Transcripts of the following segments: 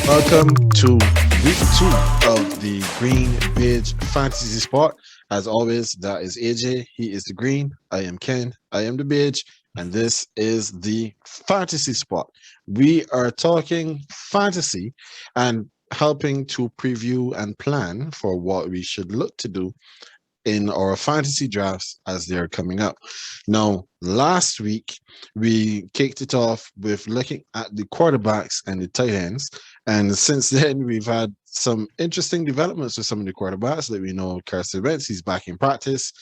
Welcome to week two of the Green Page Fantasy Spot. As always, that is AJ. He is the green. I am Ken. I am the beige. And this is the Fantasy Spot. We are talking fantasy and helping to preview and plan for what we should look to do in our fantasy drafts as they're coming up. Now, last week we kicked it off with looking at the quarterbacks and the tight ends, and since then we've had some interesting developments with some of the quarterbacks. That we know Carson Wentz, he's back in practice.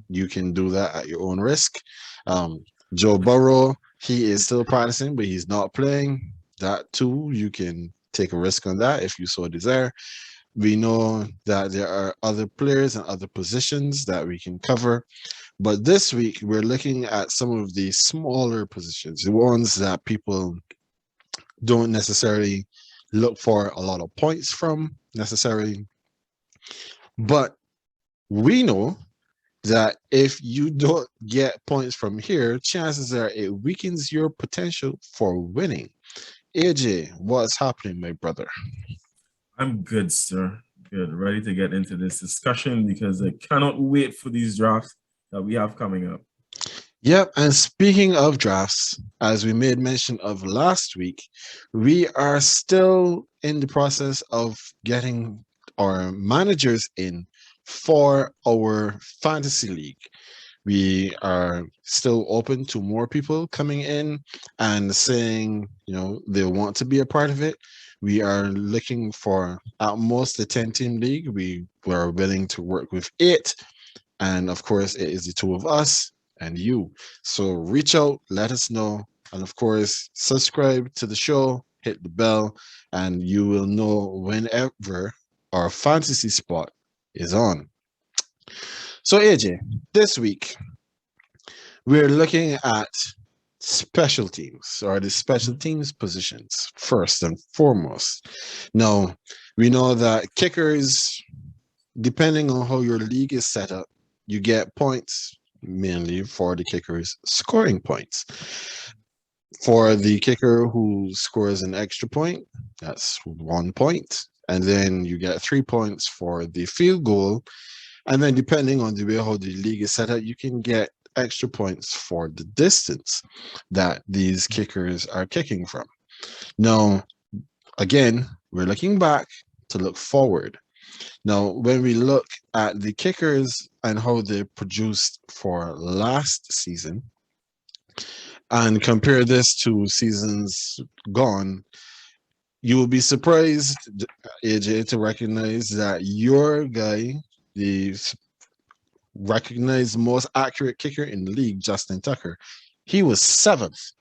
You can do that at your own risk. Joe Burrow, he is still practicing, but he's not playing. That too, you can take a risk on that if you so desire. We know that there are other players and other positions that we can cover. But this week, we're looking at some of the smaller positions, the ones that people don't necessarily look for a lot of points from necessarily. But we know that if you don't get points from here, chances are it weakens your potential for winning. AJ, what's happening, my brother? I'm good, sir. Good. Ready to get into this discussion because I cannot wait for these drafts that we have coming up. Yep, and speaking of drafts, as we made mention of last week, we are still in the process of getting our managers in for our fantasy league. We are still open to more people coming in and saying, they want to be a part of it. We are looking for at most a 10-team league. We were willing to work with 8. And of course, it is the two of us and you. So reach out, let us know. And of course, subscribe to the show, hit the bell, and you will know whenever our fantasy spot is on. So, AJ, this week we're looking at special teams or the special teams positions first and foremost. Now, we know that kickers, depending on how your league is set up, you get points mainly for the kickers scoring points. For the kicker who scores an extra point, that's 1 point. And then you get 3 points for the field goal. And then depending on the way how the league is set up, you can get extra points for the distance that these kickers are kicking from. Now, again, we're looking back to look forward. Now, when we look at the kickers and how they produced for last season and compare this to seasons gone, you will be surprised, AJ, to recognize that your guy, the recognized most accurate kicker in the league, Justin Tucker, he was 7th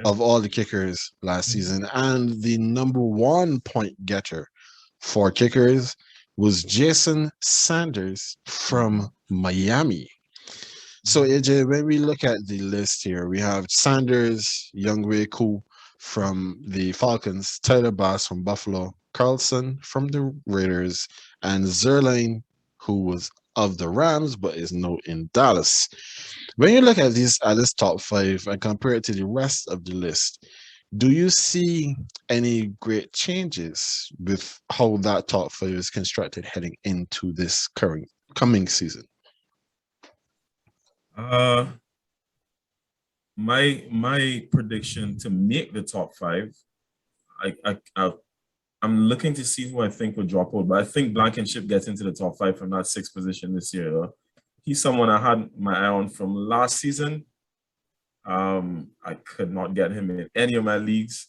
of all the kickers last season, and the number 1 point getter for kickers was Jason Sanders from Miami. So AJ, when we look at the list here, we have Sanders, Younghoe Koo from the Falcons, Tyler Bass from Buffalo, Carlson from the Raiders, and Zerline, who was of the Rams but is now in Dallas. When you look at this top 5 and compare it to the rest of the list, do you see any great changes with how that top 5 is constructed heading into this coming season? My prediction to make the top 5, I'm looking to see who I think will drop out, but I think Blankenship gets into the top 5 from that 6th position this year. Though. He's someone I had my eye on from last season. I could not get him in any of my leagues.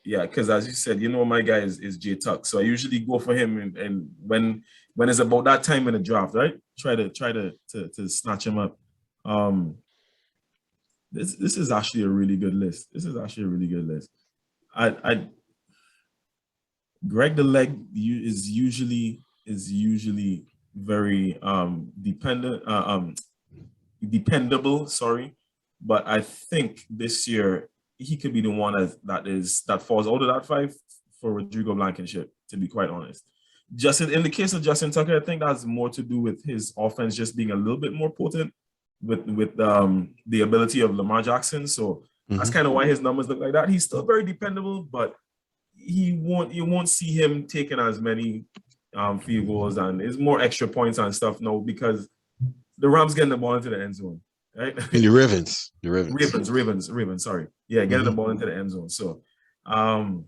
Yeah, because as you said, my guy is J Tuck, so I usually go for him, and when it's about that time in the draft, right? Try to snatch him up. This is actually a really good list. I Greg the Leg is usually very dependable. Sorry, but I think this year he could be the one that falls out of that 5 for Rodrigo Blankenship. To be quite honest, in the case of Justin Tucker, I think that's more to do with his offense just being a little bit more potent with the ability of Lamar Jackson. So That's Mhm. kind of why his numbers look like that. He's still very dependable, but you won't see him taking as many field goals, and it's more extra points and stuff now because the Rams getting the ball into the end zone, right? And the Ravens, the Ravens. Ravens. Sorry, yeah, getting the Mhm. ball into the end zone. So, um,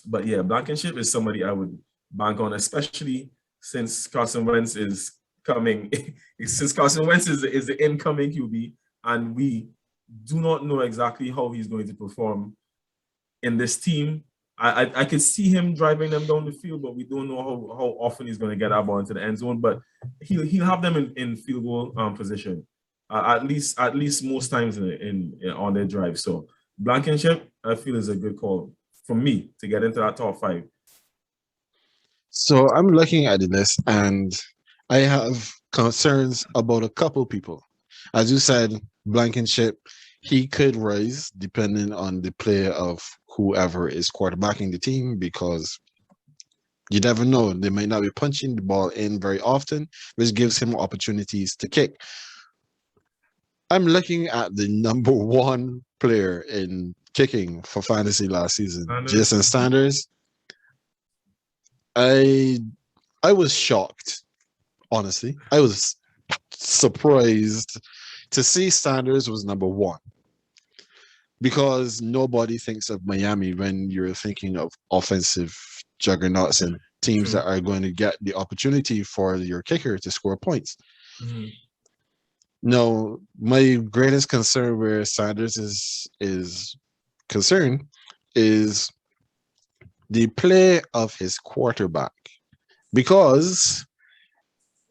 but yeah, Blankenship is somebody I would bank on, especially since Carson Wentz is coming. Since Carson Wentz is the incoming QB, and we do not know exactly how he's going to perform in this team. I could see him driving them down the field, but we don't know how often he's going to get that ball into the end zone. But he'll have them in field goal position, at least most times in on their drive. So Blankenship, I feel, is a good call for me to get into that top five. So I'm looking at the list, and I have concerns about a couple people. As you said, Blankenship, he could rise depending on the play of whoever is quarterbacking the team because you never know. They might not be punching the ball in very often, which gives him opportunities to kick. I'm looking at the number one player in kicking for fantasy last season, Sanders. Jason Sanders. I I was shocked, honestly. I was surprised to see Sanders was number one because nobody thinks of Miami when you're thinking of offensive juggernauts and teams True. that are going to get the opportunity for your kicker to score points. Mm-hmm. No, my greatest concern where Sanders is concerned is the play of his quarterback because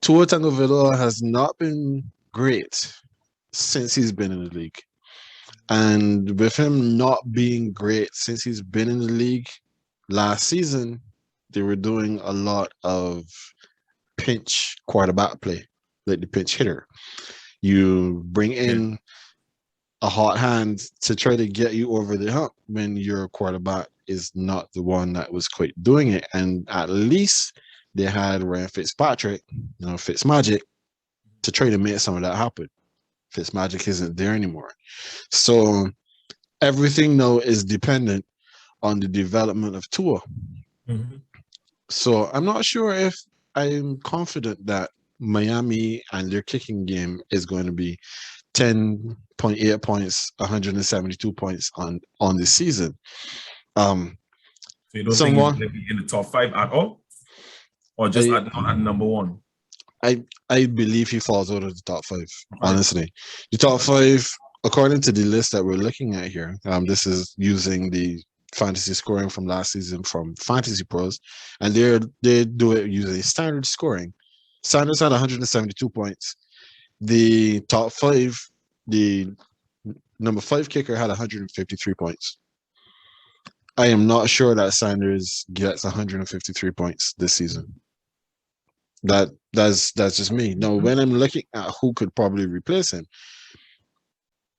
Tua Tagovailoa has not been great since he's been in the league. And with him not being great since he's been in the league last season, they were doing a lot of pinch quarterback play, like the pinch hitter. You bring Yeah. in a hot hand to try to get you over the hump when your quarterback is not the one that was quite doing it. And at least they had Ryan Fitzpatrick, Fitzmagic, to try to make some of that happen. Fitzmagic isn't there anymore. So everything now is dependent on the development of Tua. Mm-hmm. So I'm not sure if I'm confident that Miami and their kicking game is going to be 10.8 points, 172 points on the season. So you don't think he's going Someone to be in the top five at all, or just I not at number one? I believe he falls out of the top five. Five. Honestly, the top five, according to the list that we're looking at here, this is using the fantasy scoring from last season from Fantasy Pros, and they do it using standard scoring. Sanders had 172 points. The top five, the number five kicker had 153 points. I am not sure that Sanders gets 153 points this season. That's just me. Now, when I'm looking at who could probably replace him,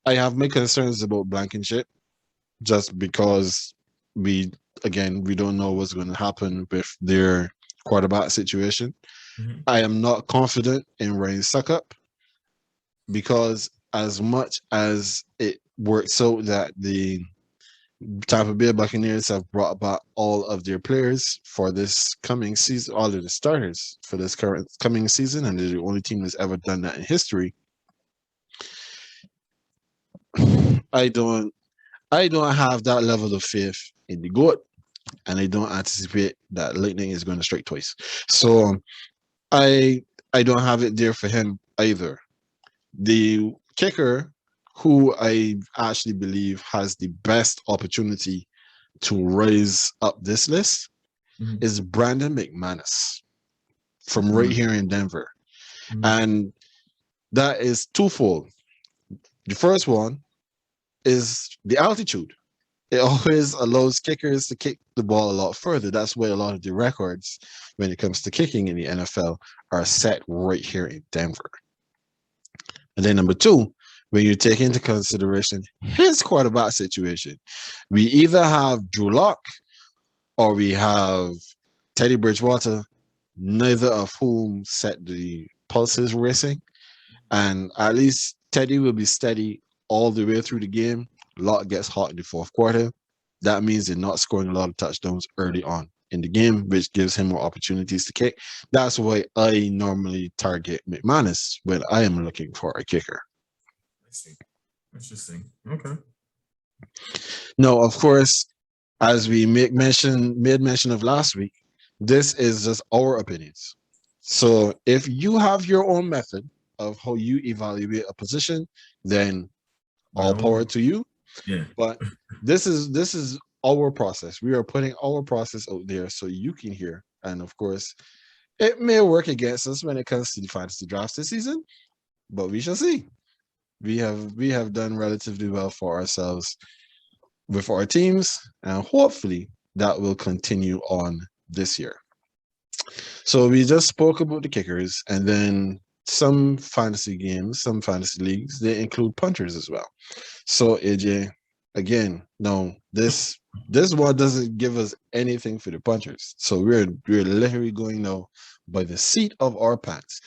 I have my concerns about Blankenship just because we don't know what's going to happen with their quarterback situation. Mm-hmm. I am not confident in Ryan Suckup because as much as it works out that the Tampa Bay Buccaneers have brought back all of their players for this coming season, all of the starters for this current coming season, and they're the only team that's ever done that in history. I don't have that level of faith in the GOAT, and I don't anticipate that lightning is going to strike twice. So I don't have it there for him either. The kicker, who I actually believe has the best opportunity to rise up this list, Mm-hmm. is Brandon McManus from right here in Denver. Mm-hmm. And that is twofold. The first one is the altitude. It always allows kickers to kick the ball a lot further. That's why a lot of the records when it comes to kicking in the NFL are set right here in Denver. And then number two, when you take into consideration his quarterback situation, we either have Drew Lock or we have Teddy Bridgewater, neither of whom set the pulses racing. And at least Teddy will be steady all the way through the game. Lott gets hot in the fourth quarter. That means they're not scoring a lot of touchdowns early on in the game, which gives him more opportunities to kick. That's why I normally target McManus when I am looking for a kicker. I see. Interesting. Okay. Now, of course, as we made mention of last week, this is just our opinions. So if you have your own method of how you evaluate a position, then all power to you. Yeah. But this is our process. We are putting our process out there so you can hear. And of course, it may work against us when it comes to the fantasy drafts this season, but we shall see. We have done relatively well for ourselves with our teams, and hopefully that will continue on this year. So we just spoke about the kickers, and then some fantasy games, some fantasy leagues, they include punters as well. So AJ, again, no, this one doesn't give us anything for the punters. So we're literally going now by the seat of our pants.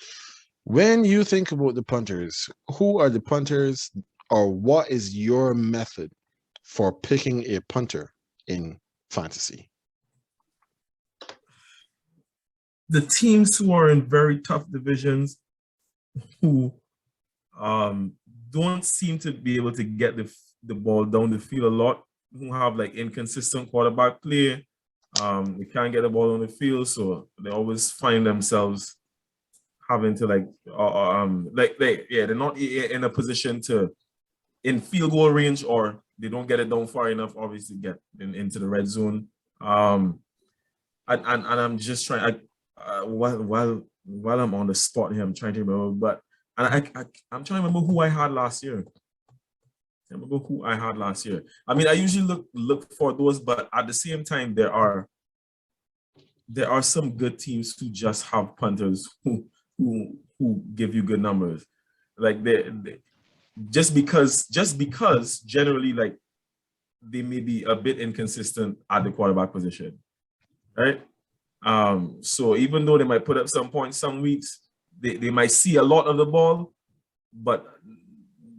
When you think about the punters, who are the punters, or what is your method for picking a punter in fantasy? The teams who are in very tough divisions, who don't seem to be able to get the ball down the field a lot, who have like inconsistent quarterback play, they can't get the ball on the field, so they always find themselves having to they're not in a position to in field goal range, or they don't get it down far enough, obviously, get into the red zone. And I'm just trying. While I'm on the spot here, I'm trying to remember, but I'm trying to remember who I had last year. I mean, I usually look for those, but at the same time, there are some good teams who just have punters who give you good numbers. Like they just because generally, like, they may be a bit inconsistent at the quarterback position, right? So even though they might put up some points some weeks, they might see a lot of the ball, but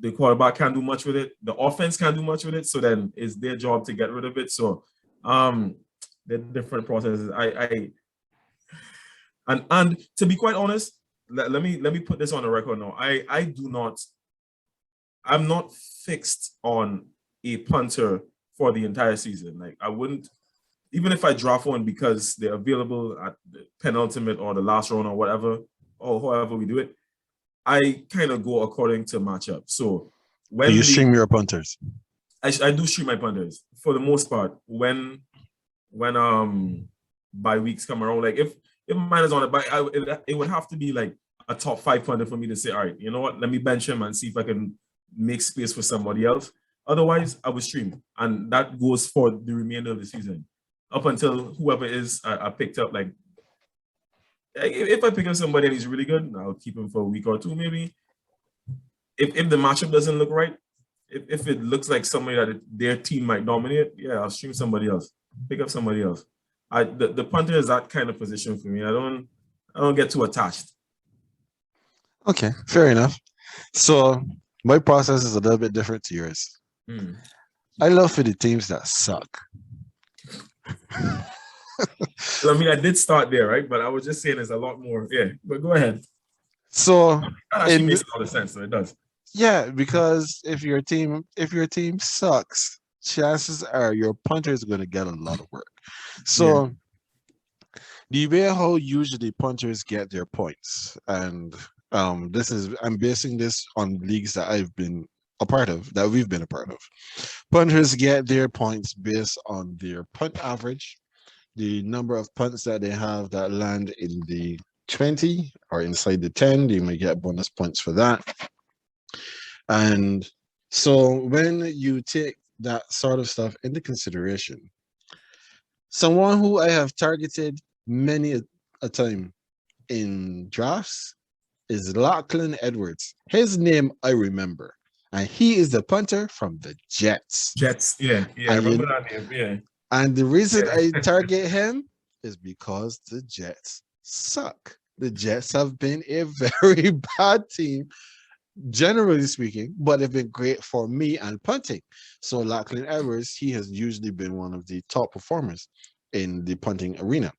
the quarterback can't do much with it. The offense can't do much with it. So then it's their job to get rid of it. So they're different processes. And to be quite honest, let me put this on the record now. I'm not fixed on a punter for the entire season. Like, I wouldn't, even if I draft one because they're available at the penultimate or the last round or whatever, or however we do it, I kind of go according to matchup. So when you stream your punters, I do stream my punters for the most part. When bye weeks come around, like if mine is on a bye, it would have to be like a top 5 punter for me to say, all right, you know what, let me bench him and see if I can make space for somebody else. Otherwise, I would stream, and that goes for the remainder of the season up until whoever is I picked up. Like, if I pick up somebody and he's really good, I'll keep him for a week or two maybe. If the matchup doesn't look right, if it looks like somebody that their team might dominate, yeah, I'll stream somebody else, pick up somebody else. The punter is that kind of position for me. I don't get too attached. Okay, fair enough. So my process is a little bit different to yours. I love for the teams that suck. I mean, I did start there, right? But I was just saying there's a lot more. Yeah, but go ahead. So that actually makes a lot of sense. So it does. Yeah, because if your team sucks, chances are your punter is going to get a lot of work. So the way how usually punters get their points, and I'm basing this on leagues that I've been a part of, that we've been a part of. Punters get their points based on their punt average, the number of punts that they have that land in the 20 or inside the 10. They might get bonus points for that. And so when you take that sort of stuff into consideration, someone who I have targeted many a time in drafts is Lachlan Edwards. His name I remember. And he is the punter from the Jets. Yeah, I remember that name, yeah. And the reason I target him is because the Jets suck. The Jets have been a very bad team generally speaking, but have been great for me and punting. So Lachlan Evers, he has usually been one of the top performers in the punting arena.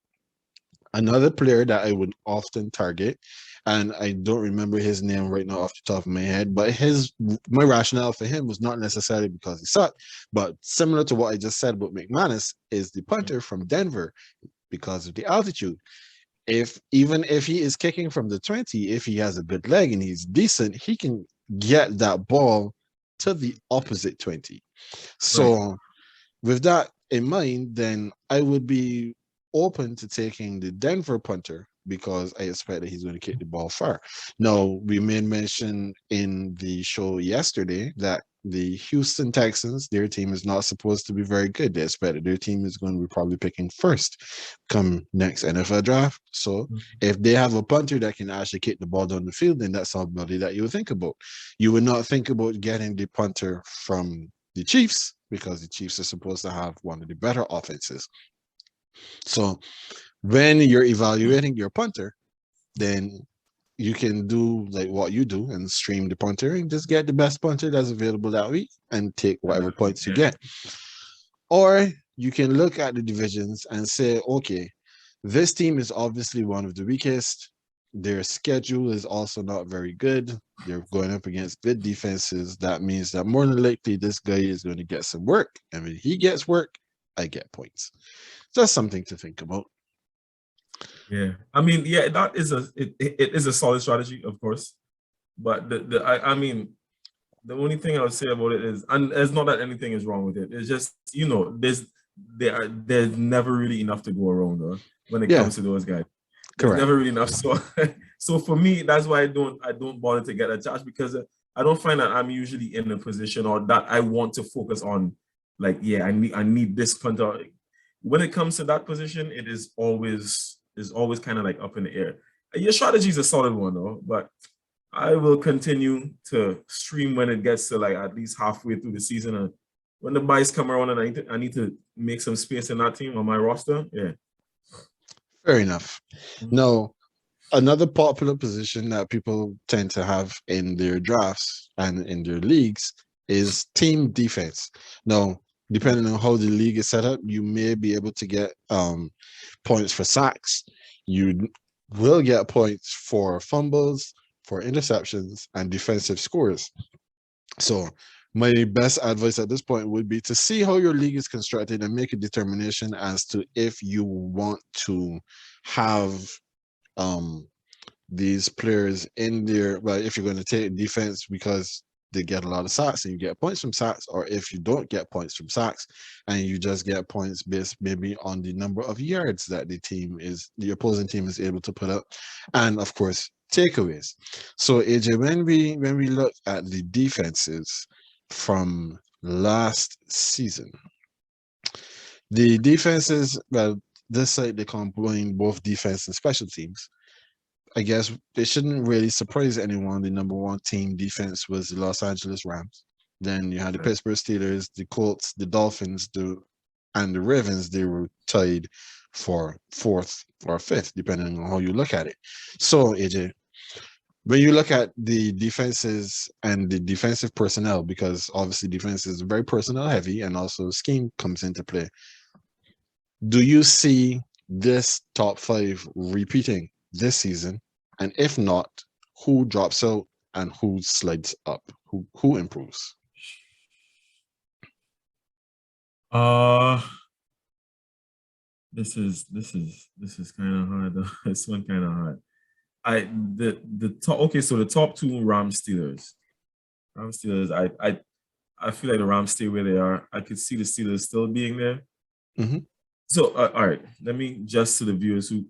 Another player that I would often target, and I don't remember his name right now off the top of my head, but my rationale for him was not necessarily because he sucked, but similar to what I just said about McManus, is the punter from Denver because of the altitude. If even if he is kicking from the 20, if he has a good leg and he's decent, he can get that ball to the opposite 20. Right. So with that in mind, then I would be open to taking the Denver punter because I expect that he's going to kick the ball far. Now, we made mention in the show yesterday that the Houston Texans, their team is not supposed to be very good. They expect that their team is going to be probably picking first come next NFL draft. So if they have a punter that can actually kick the ball down the field, then that's somebody that you would think about. You would not think about getting the punter from the Chiefs because the Chiefs are supposed to have one of the better offenses. So when you're evaluating your punter, then you can do like what you do and stream the punter and just get the best punter that's available that week and take whatever points you get. Or you can look at the divisions and say, okay, this team is obviously one of the weakest. Their schedule is also not very good. They're going up against good defenses. That means that more than likely this guy is going to get some work. And when he gets work, I get points. Just something to think about. Yeah, I mean, yeah, that is it is a solid strategy, of course, but I mean, the only thing I would say about it is, and it's not that anything is wrong with it. It's just there's never really enough to go around though, when it comes to those guys. There's never really enough. So for me, that's why I don't bother to get attached because I don't find that I'm usually in a position or that I want to focus on. Like, yeah, I need this punter. When it comes to that position, it is always kind of like up in the air. Your strategy is a solid one though, but I will continue to stream when it gets to like at least halfway through the season. And when the buys come around and I need to make some space in that team on my roster, yeah. Fair enough. Now, another popular position that people tend to have in their drafts and in their leagues is team defense. Now, depending on how the league is set up, you may be able to get points for sacks. You will get points for fumbles, for interceptions, and defensive scores. So my best advice at this point would be to see how your league is constructed and make a determination as to if you want to have these players in there. Well, if you're going to take defense because they get a lot of sacks and you get points from sacks, or if you don't get points from sacks and you just get points based maybe on the number of yards that the opposing team is able to put up, and of course takeaways. So AJ, when we look at the defenses from last season, the defenses, well, this side they combine both defense and special teams. I guess it shouldn't really surprise anyone. The number one team defense was the Los Angeles Rams. Then you had the Pittsburgh Steelers, the Colts, the Dolphins, and the Ravens. They were tied for fourth or fifth, depending on how you look at it. So, AJ, when you look at the defenses and the defensive personnel, because obviously defense is very personnel heavy and also scheme comes into play, do you see this top five repeating this season? And if not, who drops out and who slides up? Who improves? This is kind of hard though. This one kind of hard. The top, okay, so the top two Rams Steelers. I feel like the Rams stay where they are. I could see the Steelers still being there. Mm-hmm. So all right, let me just to the viewers who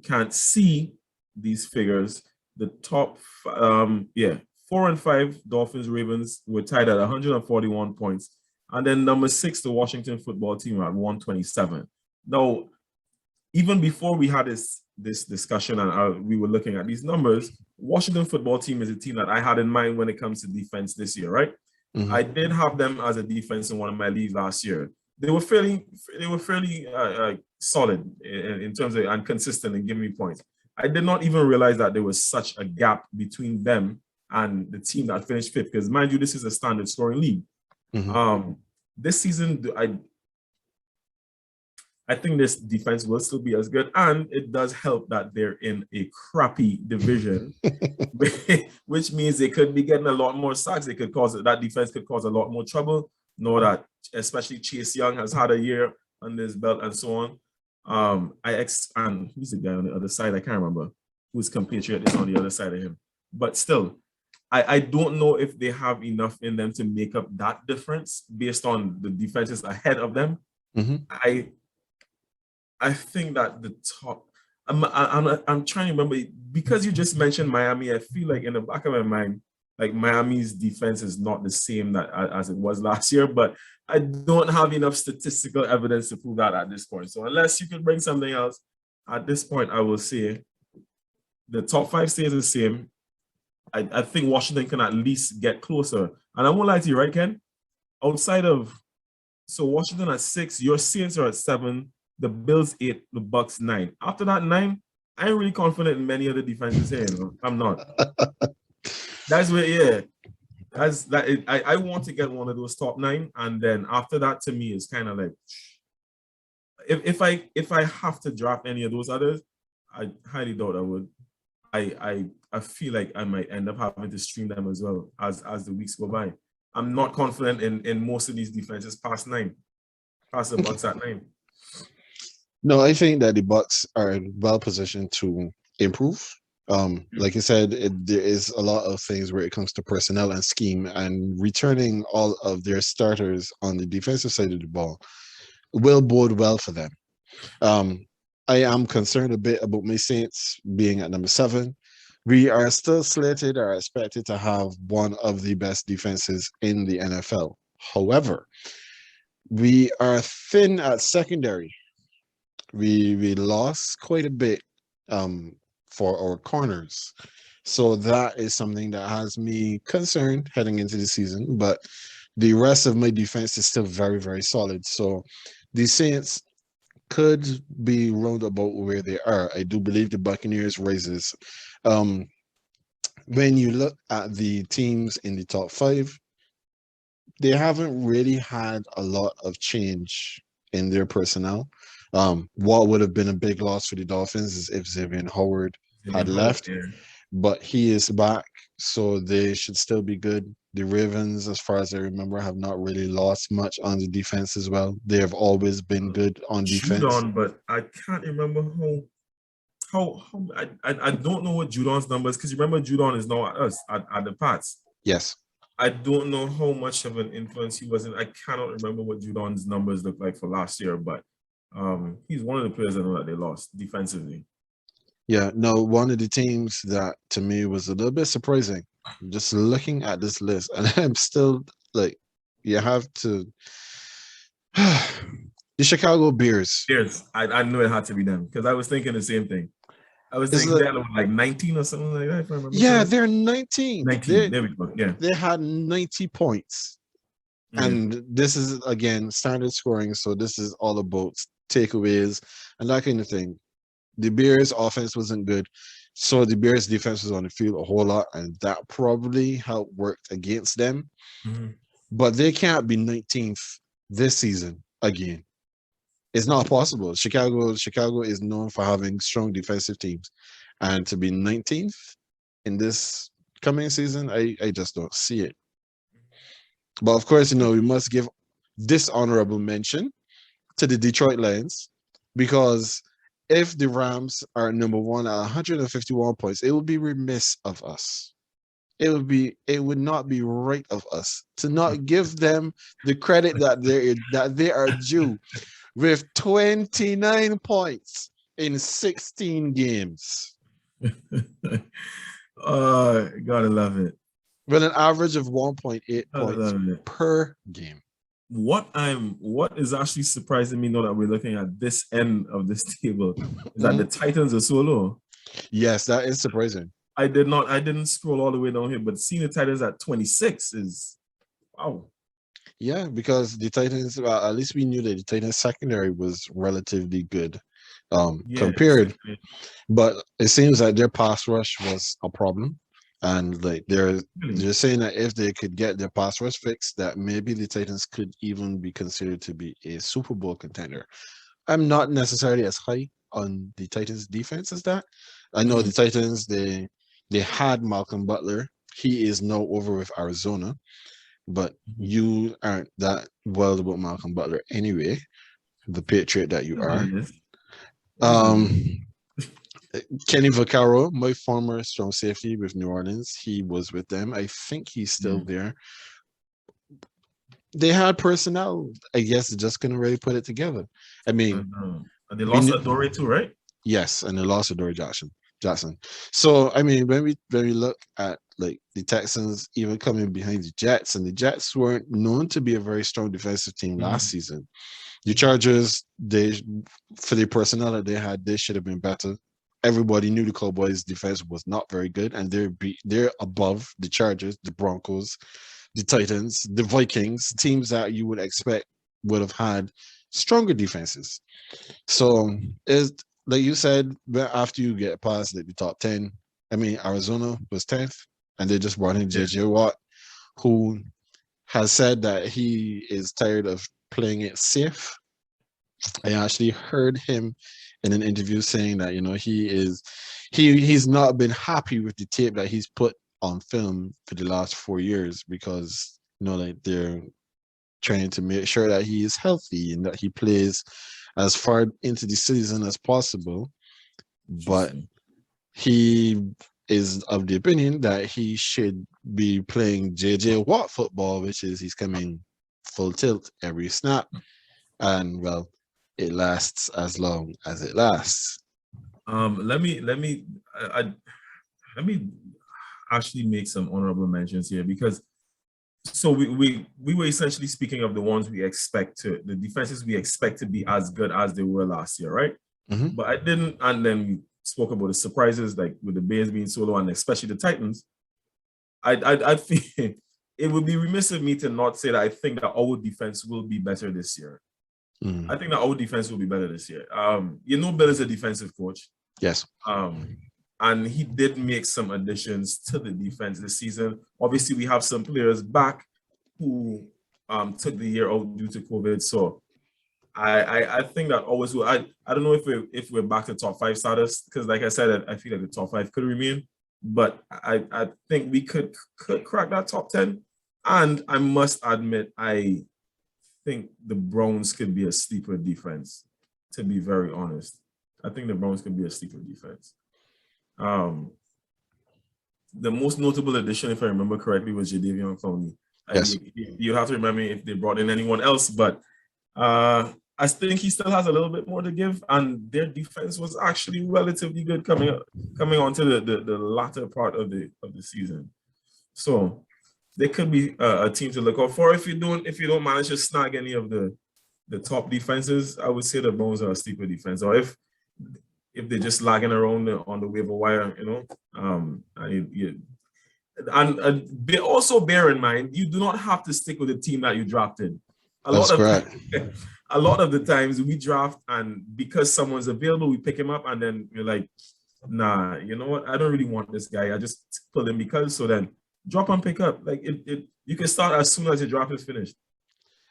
can't see these figures. The top 4 and 5 Dolphins Ravens were tied at 141 points, and then number 6 the Washington football team at 127. Now, even before we had this discussion and we were looking at these numbers, Washington football team is a team that I had in mind when it comes to defense this year, right? Mm-hmm. I did have them as a defense in one of my leagues last year. They were fairly solid in terms of and consistent in giving me points. I did not even realize that there was such a gap between them and the team that finished fifth, because mind you, this is a standard scoring league. This season, I think this defense will still be as good, and it does help that they're in a crappy division, which means they could be getting a lot more sacks. That defense could cause a lot more trouble. Know that, especially Chase Young has had a year under his belt and so on. And who's the guy on the other side? I can't remember whose compatriot is on the other side of him. But still, I don't know if they have enough in them to make up that difference based on the defenses ahead of them. I think that the top. I'm trying to remember, because you just mentioned Miami. I feel like in the back of my mind, like Miami's defense is not the same as it was last year, but I don't have enough statistical evidence to prove that at this point. So unless you can bring something else, at this point, I will say the top five stays the same. I think Washington can at least get closer. And I won't lie to you, right, Ken? So Washington at 6, your Saints are at 7, the Bills 8, the Bucks 9. After that 9, I ain't really confident in many other defenses here. I'm not. That's where, yeah. I want to get one of those top 9, and then after that, to me, it's kind of like, if I have to draft any of those others, I highly doubt I would. I feel like I might end up having to stream them as well as the weeks go by. I'm not confident in most of these defenses past the Bucks at 9. No, I think that the Bucks are well positioned to improve. Like I said, there is a lot of things where it comes to personnel and scheme, and returning all of their starters on the defensive side of the ball will bode well for them. I am concerned a bit about my Saints being at number 7. We are still slated or expected to have one of the best defenses in the NFL. However, we are thin at secondary. We lost quite a bit for our corners. So that is something that has me concerned heading into the season. But the rest of my defense is still very, very solid. So the Saints could be roundabout where they are. I do believe the Buccaneers raises. When you look at the teams in the top 5, they haven't really had a lot of change in their personnel. What would have been a big loss for the Dolphins is if Xavier Howard had left, but he is back, so they should still be good. The Ravens, as far as I remember, have not really lost much on the defense as well. They have always been good on defense. Judon, but I can't remember how I don't know what Judon's numbers, because you remember Judon is now at us at the Pats. Yes. I don't know how much of an influence he was in. I cannot remember what Judon's numbers looked like for last year, but he's one of the players I know that they lost defensively. Yeah, no, one of the teams that to me was a little bit surprising, just looking at this list, and I'm still like, you have to. The Chicago Bears. I knew it had to be them, because I was thinking the same thing. I was thinking they had like 19 or something like that, if I remember. Yeah, they're 19. 19. There we go. Yeah. They had 90 points. And this is, again, standard scoring. So this is all about takeaways and that kind of thing. The Bears' offense wasn't good. So the Bears' defense was on the field a whole lot. And that probably helped work against them. But they can't be 19th this season again. It's not possible. Chicago is known for having strong defensive teams. And to be 19th in this coming season, I just don't see it. But of course, we must give dishonorable mention to the Detroit Lions, because if the Rams are number 1 at 151 points, it would be remiss of us. It would not be right of us to not give them the credit that they are due, with 29 points in 16 games. Oh, gotta love it. With an average of 1.8 points per game. What is actually surprising me now that we're looking at this end of this table is that the Titans are so low. Yes, that is surprising. I didn't scroll all the way down here, but seeing the Titans at 26 is wow. Yeah, because the Titans, at least we knew that the Titans secondary was relatively good compared. But it seems like their pass rush was a problem. And like they're Really? saying that if they could get their pass rush fixed, that maybe the Titans could even be considered to be a Super Bowl contender. I'm not necessarily as high on the Titans defense as that. I know the Mhm. Titans, they had Malcolm Butler. He is now over with Arizona, but Mhm. you aren't that well about Malcolm Butler anyway, the patriot that you It is what are. it is. It is what it is. Um Kenny Vaccaro, my former strong safety with New Orleans, he was with them. I think he's still Mhm. there. They had personnel. I guess just couldn't really put it together. I mean, And they we lost knew, Adore too, right? yes, and they lost to Dory Jackson. Jackson. So I mean, when we look at like the Texans even coming behind the Jets, and the Jets weren't known to be a very strong defensive team last Mhm. season. The Chargers, they for the personnel that they had, they should have been better. Everybody knew the Cowboys' defense was not very good, and they're above the Chargers, the Broncos, the Titans, the Vikings, teams that you would expect would have had stronger defenses. So is like you said, but after you get past like the top 10, I mean Arizona was 10th, and they just brought in Yeah. JJ Watt, who has said that he is tired of playing it safe. I actually heard him in an interview saying that he's not been happy with the tape that he's put on film for the last 4 years because like they're trying to make sure that he is healthy and that he plays as far into the season as possible. But Interesting. he is of the opinion that he should be playing JJ Watt football, which is he's coming full tilt every snap. And well, it lasts as long as it lasts. I let me actually make some honorable mentions here because so we were essentially speaking of the ones we expect to the defenses we expect to be as good as they were last year, right? Mhm. But I didn't, and then we spoke about the surprises like with the Bears being so low and especially the Titans. I think it would be remiss of me to not say that I think that our defense will be better this year. I Mm. think that our defense will be better this year. Bill is a defensive coach. Yes. Um, and he did make some additions to the defense this season. Obviously, we have some players back who took the year out due to COVID. So I think that always will. I don't know if we're back to top five status because, like I said, I feel like the top five could remain, but I think we could crack that top 10. And I must admit, I think the Browns could be a sleeper defense. To be very honest, I think the Browns could be a sleeper defense. Um, the most notable addition, if I remember correctly, was Jadeveon Clowney. Yes. You have to remember me if they brought in anyone else, but I think he still has a little bit more to give, and their defense was actually relatively good coming onto the latter part of the season. So they could be a team to look out for if you don't manage to snag any of the top defenses. I would say the Browns are a sleeper defense, or if they're just lagging around on the waiver wire, and also bear in mind you do not have to stick with the team that you drafted. A lot That's of correct. a lot of the times we draft and because someone's available, we pick him up and then we're like, nah, you know what? I don't really want this guy. I just pull him because so then drop and pick up. Like it you can start as soon as your draft is finished.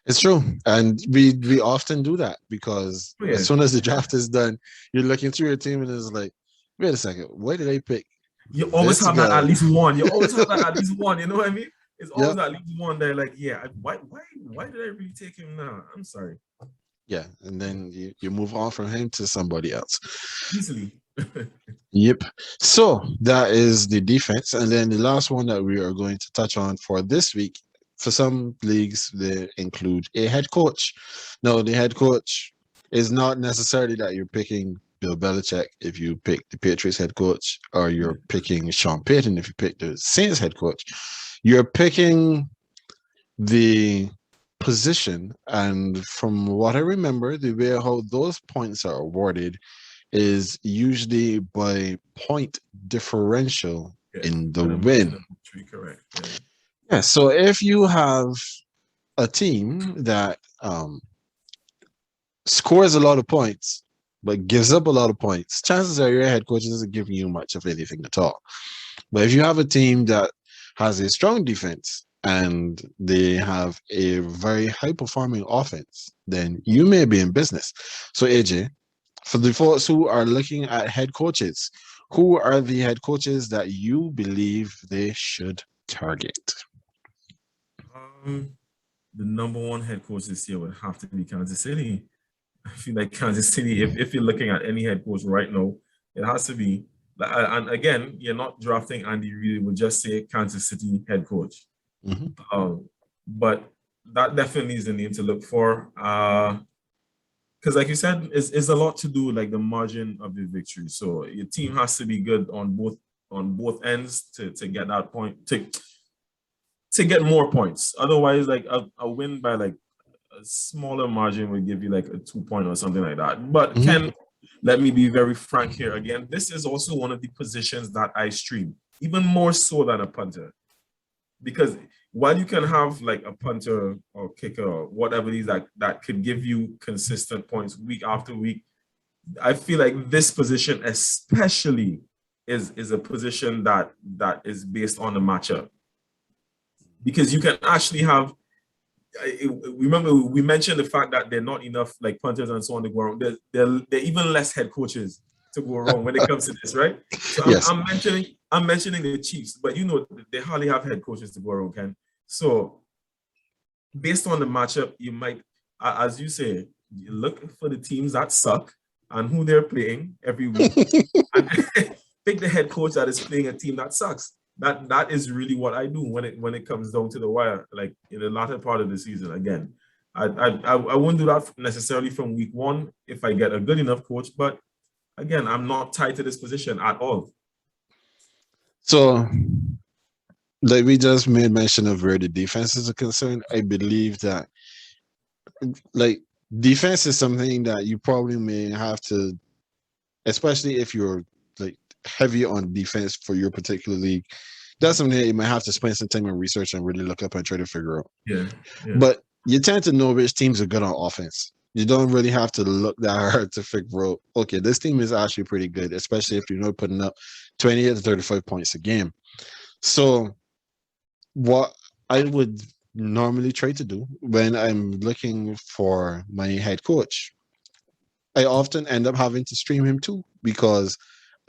It's true. And we often do that because Oh, as yeah. soon as the draft is done, you're looking through your team and it's like, wait a second, why did I pick You always this have that guy? at least one. You always have that at least one. You know what I mean? It's always Yep. at least one that like, yeah, why did I really take him now? I'm sorry. Yeah. And then you move on from him to somebody else. Easily. Yep. So that is the defense. And then the last one that we are going to touch on for this week, for some leagues, they include a head coach. No, the head coach is not necessarily that you're picking Bill Belichick if you pick the Patriots head coach, or Yeah. you're picking Sean Payton if you pick the Saints head coach. You're picking the position. And from what I remember, the way how those points are awarded is usually by point differential Yeah. in the By the margin win. of victory, correct. Yeah. Yeah, so if you have a team that scores a lot of points but gives up a lot of points, chances are your head coach isn't giving you much of anything at all. But if you have a team that has a strong defense and they have a very high performing offense, then you may be in business. So, AJ, for the folks who are looking at head coaches, who are the head coaches that you believe they should target? The number one head coach this year would have to be Kansas City. I feel like Kansas City, if you're looking at any head coach right now, it has to be. And again, you're not drafting Andy Reid, would just say Kansas City head coach. But that definitely is the name to look for. Because like you said, it's a lot to do like the margin of the victory. So your team has to be good on both ends to get that point, to get more points. Otherwise, like a win by like a smaller margin would give you like a 2-point or something like that. But Ken, let me be very frank here again. This is also one of the positions that I stream, even more so than a punter. Because while you can have like a punter or kicker or whatever it is that could give you consistent points week after week, I feel like this position especially is a position that is based on the matchup. Because you can actually have, remember we mentioned the fact that there are not enough like punters and so on to go around. There are even less head coaches to go wrong when it comes to this, right? So I'm mentioning the Chiefs, but you know they hardly have head coaches to go around, Ken. So based on the matchup, you might, as you say, you look for the teams that suck and who they're playing every week, and pick the head coach that is playing a team that sucks. That is really what I do when it comes down to the wire, like in the latter part of the season. Again, I wouldn't do that necessarily from week one if I get a good enough coach, but again, I'm not tied to this position at all. So, like we just made mention of where the defenses are concerned, I believe that like defense is something that you probably may have to, especially if you're like heavy on defense for your particular league. That's something that you might have to spend some time and research and really look up and try to figure out. Yeah. But you tend to know which teams are good on offense. You don't really have to look that hard to figure out, okay, this team is actually pretty good, especially if you're not putting up 28 to 35 points a game. So what I would normally try to do when I'm looking for my head coach, I often end up having to stream him too, because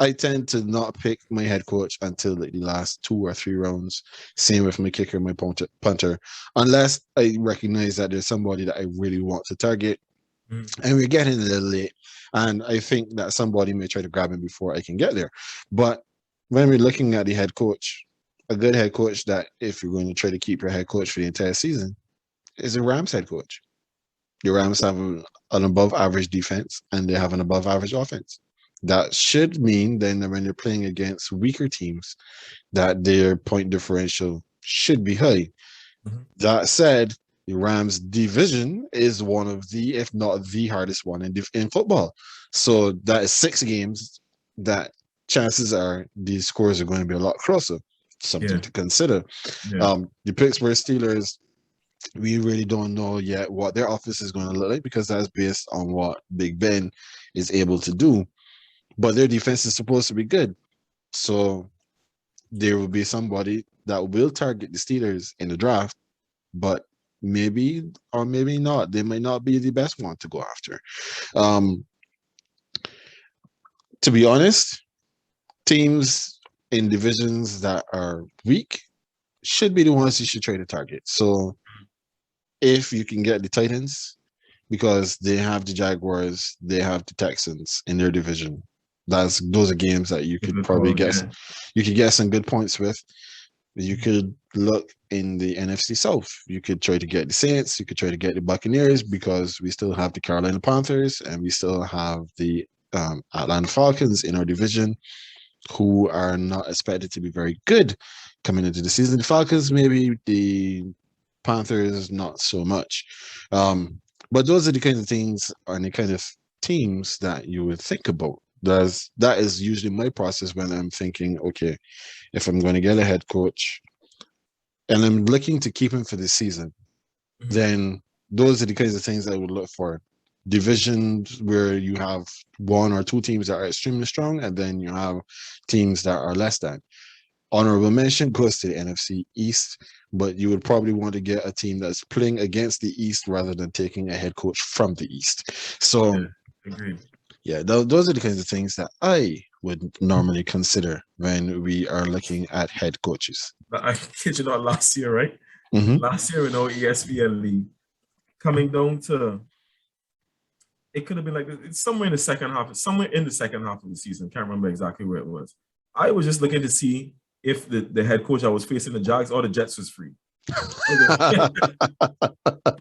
I tend to not pick my head coach until like the last 2 or 3 rounds. Same with my kicker, my punter, unless I recognize that there's somebody that I really want to target, and we're getting a little late, and I think that somebody may try to grab him before I can get there. But when we're looking at the head coach, a good head coach that if you're going to try to keep your head coach for the entire season is a Rams head coach. The Rams have an above average defense and they have an above average offense. That should mean then that when they're playing against weaker teams, that their point differential should be high. That said, the Rams division is one of the, if not the hardest one in football. So that is 6 games that chances are these scores are going to be a lot closer. Something to consider. The Pittsburgh Steelers, we really don't know yet what their offense is going to look like, because that's based on what Big Ben is able to do. But their defense is supposed to be good. So there will be somebody that will target the Steelers in the draft, but maybe or maybe not. They might not be the best one to go after. To be honest, teams in divisions that are weak should be the ones you should try to target. So if you can get the Titans, because they have the Jaguars, they have the Texans in their division. Those are games that you could probably get. You could get some good points with. You could look in the NFC South. You could try to get the Saints. You could try to get the Buccaneers, because we still have the Carolina Panthers and we still have the Atlanta Falcons in our division, who are not expected to be very good coming into the season. The Falcons, maybe. The Panthers, not so much. But those are the kind of things and the kind of teams that you would think about. That is usually my process when I'm thinking, okay, if I'm going to get a head coach and I'm looking to keep him for this season, then those are the kinds of things I would look for. Divisions where you have 1 or 2 teams that are extremely strong, and then you have teams that are less than. Honorable mention goes to the NFC East, but you would probably want to get a team that's playing against the East rather than taking a head coach from the East. So, Yeah, agreed. yeah, those are the kinds of things that I would normally consider when we are looking at head coaches. But I kid you not, last year, right? Mhm. Last year in our ESPN league, coming down to it could have been like it's somewhere in the second half, somewhere in the second half of the season. Can't remember exactly where it was. I was just looking to see if the head coach I was facing, the Jags or the Jets, was free. All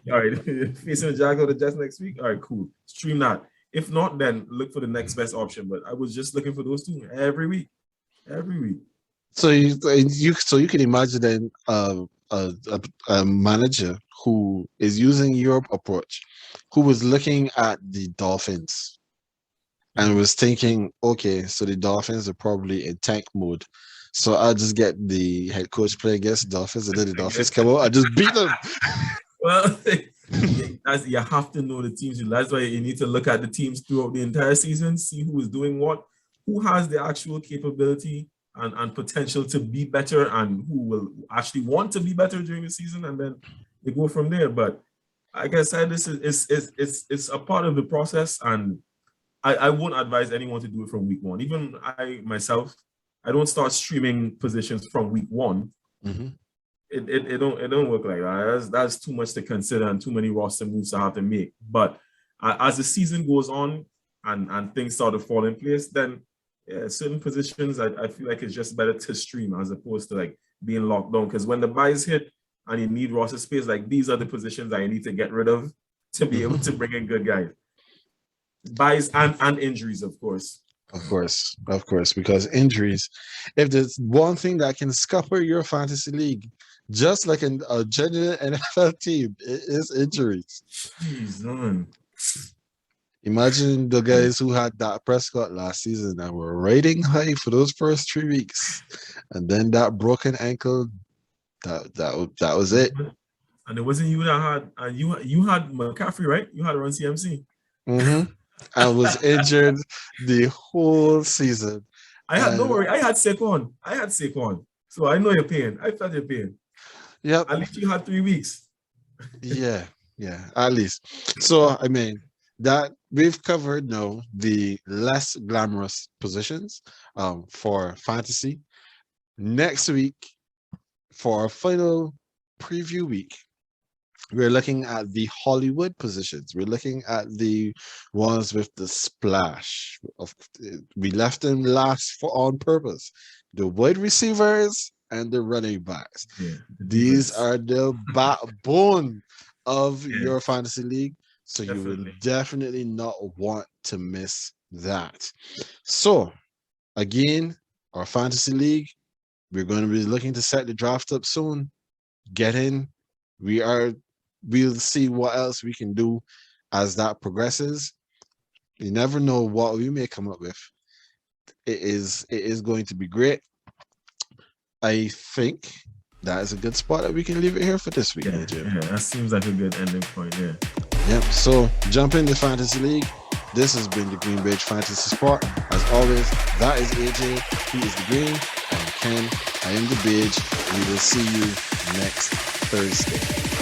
right, facing the Jags or the Jets next week. All right, cool. Stream that. If not, then look for the next best option. But I was just looking for those two every week. Every week. So you can imagine then a manager who is using your approach, who was looking at the Dolphins and was thinking, okay, so the Dolphins are probably in tank mode. So I'll just get the head coach play against the Dolphins, and then the Dolphins come out, I just beat them. Well, you have to know the teams. That's why you need to look at the teams throughout the entire season, see who is doing what, who has the actual capability and potential to be better, and who will actually want to be better during the season, and then they go from there. But like I said, this is it's a part of the process, and I won't advise anyone to do it from week one. Even I myself, I don't start streaming positions from week one. Mm-hmm. It don't work like that. That's too much to consider and too many roster moves to have to make. But as the season goes on and things start to fall in place, then certain positions I feel like it's just better to stream as opposed to like being locked down. Because when the buys hit and you need roster space, like these are the positions that you need to get rid of to be able to bring in good guys. Buys and injuries, of course. Of course, because injuries, if there's one thing that can scupper your fantasy league, just like a genuine NFL team, it is injuries. Jeez, man. Imagine the guys who had Dak Prescott last season and were riding high for those first 3 weeks, and then that broken ankle, that was it. And it wasn't you that had, and you had McCaffrey, right? You had to run CMC. Mm-hmm. I was injured the whole season. Don't worry, I had Saquon. So I know your pain. I felt your pain. Yep. At least you had 3 weeks. yeah, at least. So I mean that we've covered now the less glamorous positions for fantasy. Next week, for our final preview week, we're looking at the Hollywood positions. We're looking at the ones with the splash. We left them last on purpose. The wide receivers and the running backs. Yeah, These are the backbone of your fantasy league. So you will definitely not want to miss that. So again, our fantasy league, we're going to be looking to set the draft up soon. Get in. We'll see what else we can do as that progresses. You never know what we may come up with. It is going to be great. I think that is a good spot that we can leave it here for this week. Yeah, that seems like a good ending point. Yep. So jump in the fantasy league. This has been the Greenbridge Fantasy Sport. As always, that is AJ. He is the Green. I'm Ken. I am the Bridge. We will see you next Thursday.